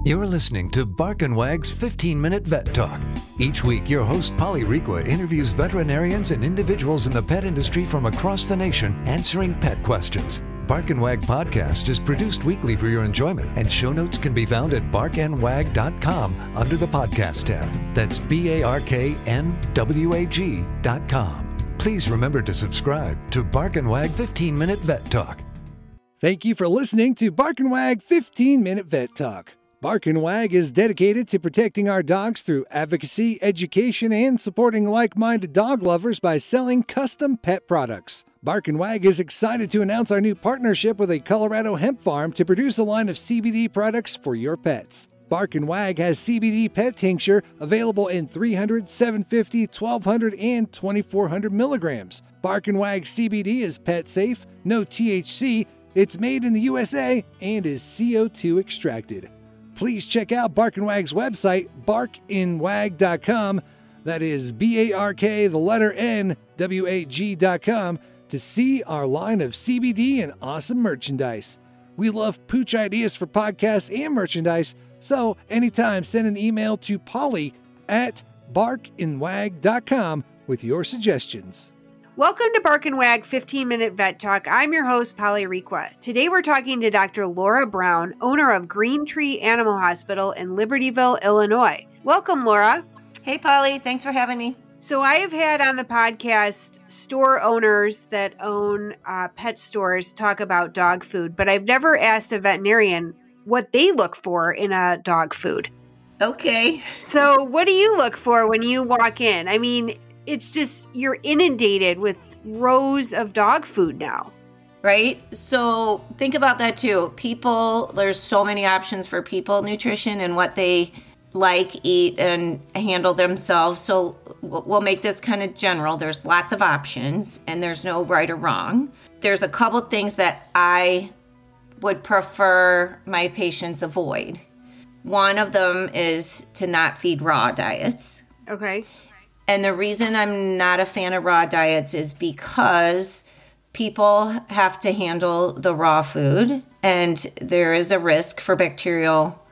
You're listening to Bark and Wag's 15-Minute Vet Talk. Each week, your host, Polly Requa, interviews veterinarians and individuals in the pet industry from across the nation answering pet questions. Bark and Wag podcast is produced weekly for your enjoyment, and show notes can be found at barkandwag.com under the podcast tab. That's BARKNWAG.com. Please remember to subscribe to Bark and Wag 15-Minute Vet Talk. Thank you for listening to Bark and Wag 15-Minute Vet Talk. Bark and Wag is dedicated to protecting our dogs through advocacy, education, and supporting like-minded dog lovers by selling custom pet products. Bark and Wag is excited to announce our new partnership with a Colorado hemp farm to produce a line of CBD products for your pets. Bark and Wag has CBD pet tincture available in 300, 750, 1200, and 2400 milligrams. Bark and Wag CBD is pet safe, no THC, it's made in the USA, and is CO2 extracted. Please check out Bark and Wag's website, barkandwag.com. That is BARK, to see our line of CBD and awesome merchandise. We love pooch ideas for podcasts and merchandise, so anytime send an email to Polly at barkandwag.com with your suggestions. Welcome to Bark and Wag 15-Minute Vet Talk. I'm your host, Polly Requa. Today we're talking to Dr. Laura Brown, owner of Green Tree Animal Hospital in Libertyville, Illinois. Welcome, Laura. Hey, Polly. Thanks for having me. So I have had on the podcast store owners that own pet stores talk about dog food, but I've never asked a veterinarian what they look for in a dog food. Okay. So what do you look for when you walk in? I mean, it's just, you're inundated with rows of dog food now. Right? So think about that too. People, there's so many options for people nutrition and what they like, eat, and handle themselves. So we'll make this kind of general. There's lots of options and there's no right or wrong. There's a couple things that I would prefer my patients avoid. One of them is to not feed raw diets. Okay. And the reason I'm not a fan of raw diets is because people have to handle the raw food and there is a risk for bacterial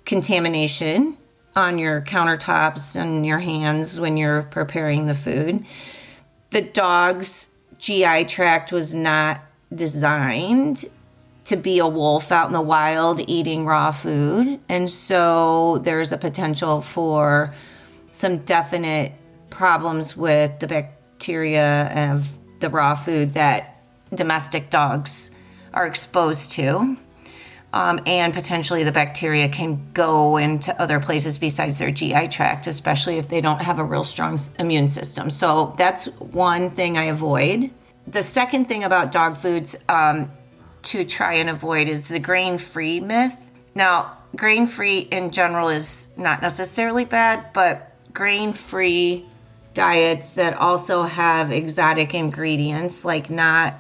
contamination on your countertops and your hands when you're preparing the food. The dog's GI tract was not designed to be a wolf out in the wild eating raw food. And so there's a potential for some definite problems with the bacteria of the raw food that domestic dogs are exposed to. And potentially the bacteria can go into other places besides their GI tract, especially if they don't have a real strong immune system. So that's one thing I avoid. The second thing about dog foods to try and avoid is the grain-free myth. Now, grain-free in general is not necessarily bad, but grain-free diets that also have exotic ingredients, like not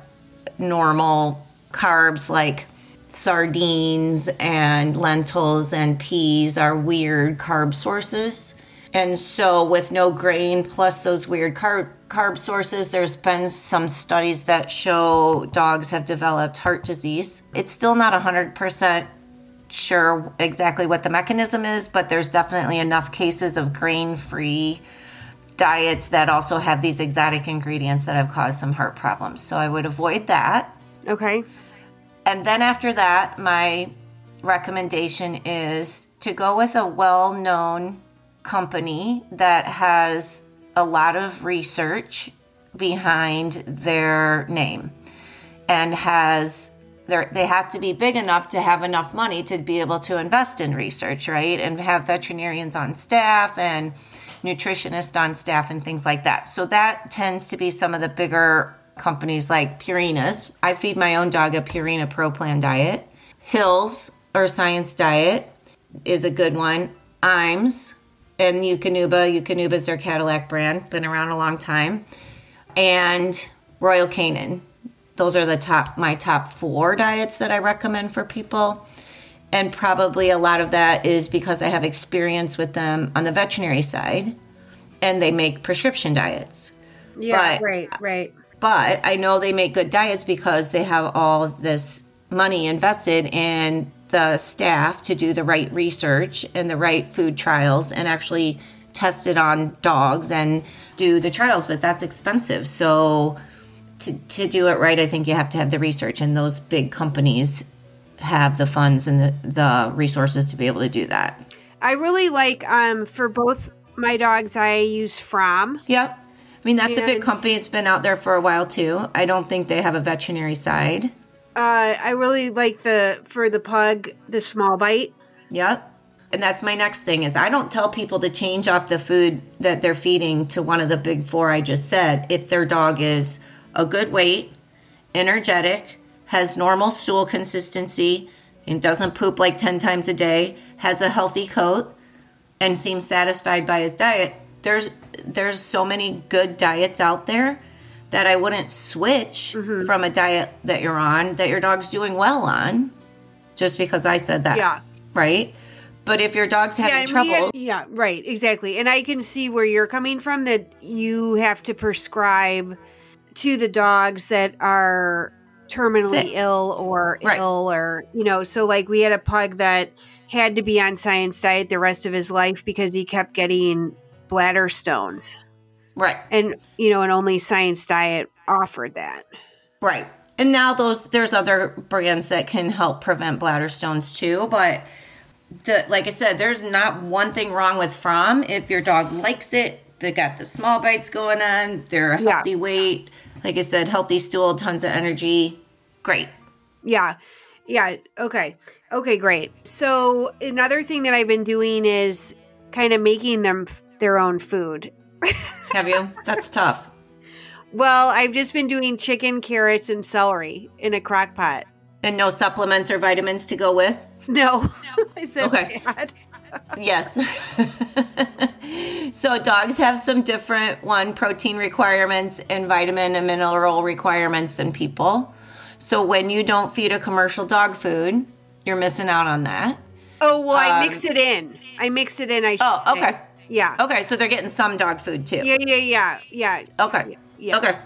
normal carbs like sardines and lentils and peas, are weird carb sources. And so with no grain plus those weird carb sources, there's been some studies that show dogs have developed heart disease. It's still not 100% sure exactly what the mechanism is, but there's definitely enough cases of grain-free diets that also have these exotic ingredients that have caused some heart problems. So I would avoid that. Okay. And then after that, my recommendation is to go with a well-known company that has a lot of research behind their name and they have to be big enough to have enough money to be able to invest in research, right? And have veterinarians on staff and nutritionists on staff and things like that. So that tends to be some of the bigger companies like Purina's. I feed my own dog a Purina Pro Plan diet. Hills or Science Diet is a good one. Iams and Eukanuba. Eukanuba is their Cadillac brand, been around a long time. And Royal Canin. Those are my top 4 diets that I recommend for people. And probably a lot of that is because I have experience with them on the veterinary side and they make prescription diets. Yeah, right. But I know they make good diets because they have all this money invested in the staff to do the right research and the right food trials and actually test it on dogs and do the trials, but that's expensive. So to do it right, I think you have to have the research, and those big companies have the funds and the resources to be able to do that. I really like, for both my dogs, I use From. Yep. I mean, that's a big company. It's been out there for a while too. I don't think they have a veterinary side. I really like for the pug, the small bite. Yep. And that's my next thing is I don't tell people to change off the food that they're feeding to one of the big four I just said if their dog is a good weight, energetic, has normal stool consistency, and doesn't poop like 10 times a day, has a healthy coat, and seems satisfied by his diet. There's so many good diets out there that I wouldn't switch from a diet that you're on, that your dog's doing well on, just because I said that. Yeah. Right? But if your dog's having trouble... Yeah, right, exactly. And I can see where you're coming from, that you have to prescribe to the dogs that are terminally Sick. ill or ill, or, so like we had a pug that had to be on science diet the rest of his life because he kept getting bladder stones. Right. And, and only science diet offered that. Right. And now there's other brands that can help prevent bladder stones too, but like I said, there's not one thing wrong with From. If your dog likes it, they got the small bites going on, they're a healthy weight, like I said, healthy stool, tons of energy. Great. Yeah. Yeah. Okay, great. So another thing that I've been doing is kind of making them their own food. Have you? That's tough. Well, I've just been doing chicken, carrots, and celery in a crock pot. And no supplements or vitamins to go with? No. I said bad. Yes. So dogs have some different, protein requirements and vitamin and mineral requirements than people. So when you don't feed a commercial dog food, you're missing out on that. Oh, well, I mix it in. Okay. Say. Yeah. Okay, so they're getting some dog food too. Yeah. Okay. Yeah. Okay.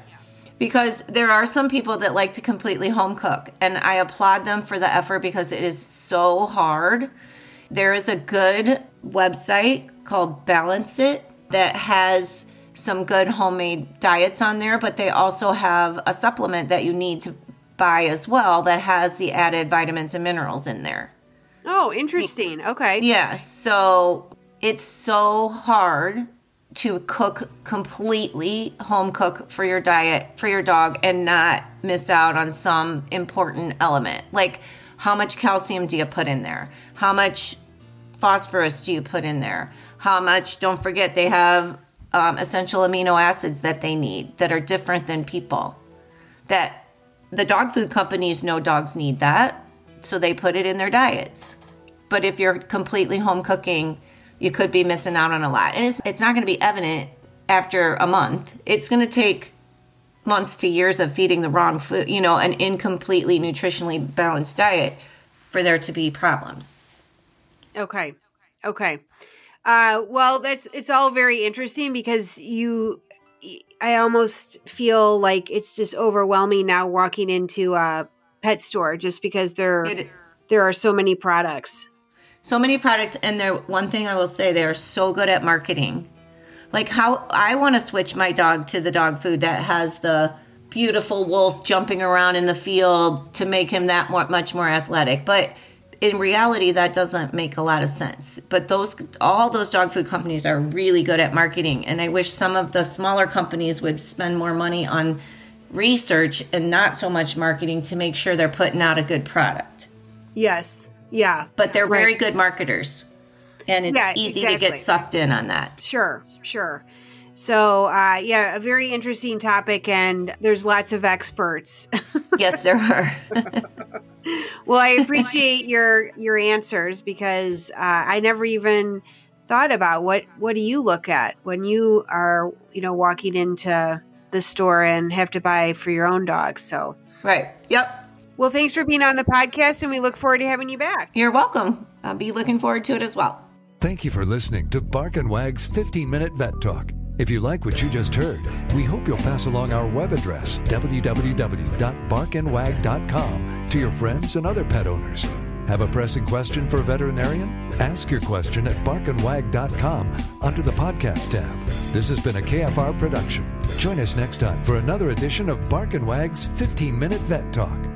Because there are some people that like to completely home cook, and I applaud them for the effort because it is so hard. There is a good website called Balance It that has some good homemade diets on there, but they also have a supplement that you need to buy as well that has the added vitamins and minerals in there. Oh, interesting. Okay. Yeah, so it's so hard to cook completely, home cook for your diet, for your dog, and not miss out on some important element. Like, how much calcium do you put in there? How much phosphorus do you put in there? How much, don't forget, they have essential amino acids that they need that are different than people. That the dog food companies know dogs need that, so they put it in their diets. But if you're completely home cooking, you could be missing out on a lot. And it's not going to be evident after a month. It's going to take months to years of feeding the wrong food, an incompletely nutritionally balanced diet for there to be problems. Okay. Well, it's all very interesting because I almost feel like it's just overwhelming now walking into a pet store just because there are so many products. So many products, and one thing I will say, they are so good at marketing. Like how I want to switch my dog to the dog food that has the beautiful wolf jumping around in the field to make him that much more athletic. But in reality, that doesn't make a lot of sense. But all those dog food companies are really good at marketing. And I wish some of the smaller companies would spend more money on research and not so much marketing to make sure they're putting out a good product. Yes. Yeah. But they're very good marketers. And it's easy to get sucked in on that. Sure. So, a very interesting topic, and there's lots of experts. Yes, there are. Well, I appreciate your answers because I never even thought about what do you look at when you are, walking into the store and have to buy for your own dog. So, right. Yep. Well, thanks for being on the podcast, and we look forward to having you back. You're welcome. I'll be looking forward to it as well. Thank you for listening to Bark and Wag's 15-Minute Vet Talk. If you like what you just heard, we hope you'll pass along our web address, www.barkandwag.com, to your friends and other pet owners. Have a pressing question for a veterinarian? Ask your question at barkandwag.com under the podcast tab. This has been a KFR production. Join us next time for another edition of Bark and Wag's 15-Minute Vet Talk.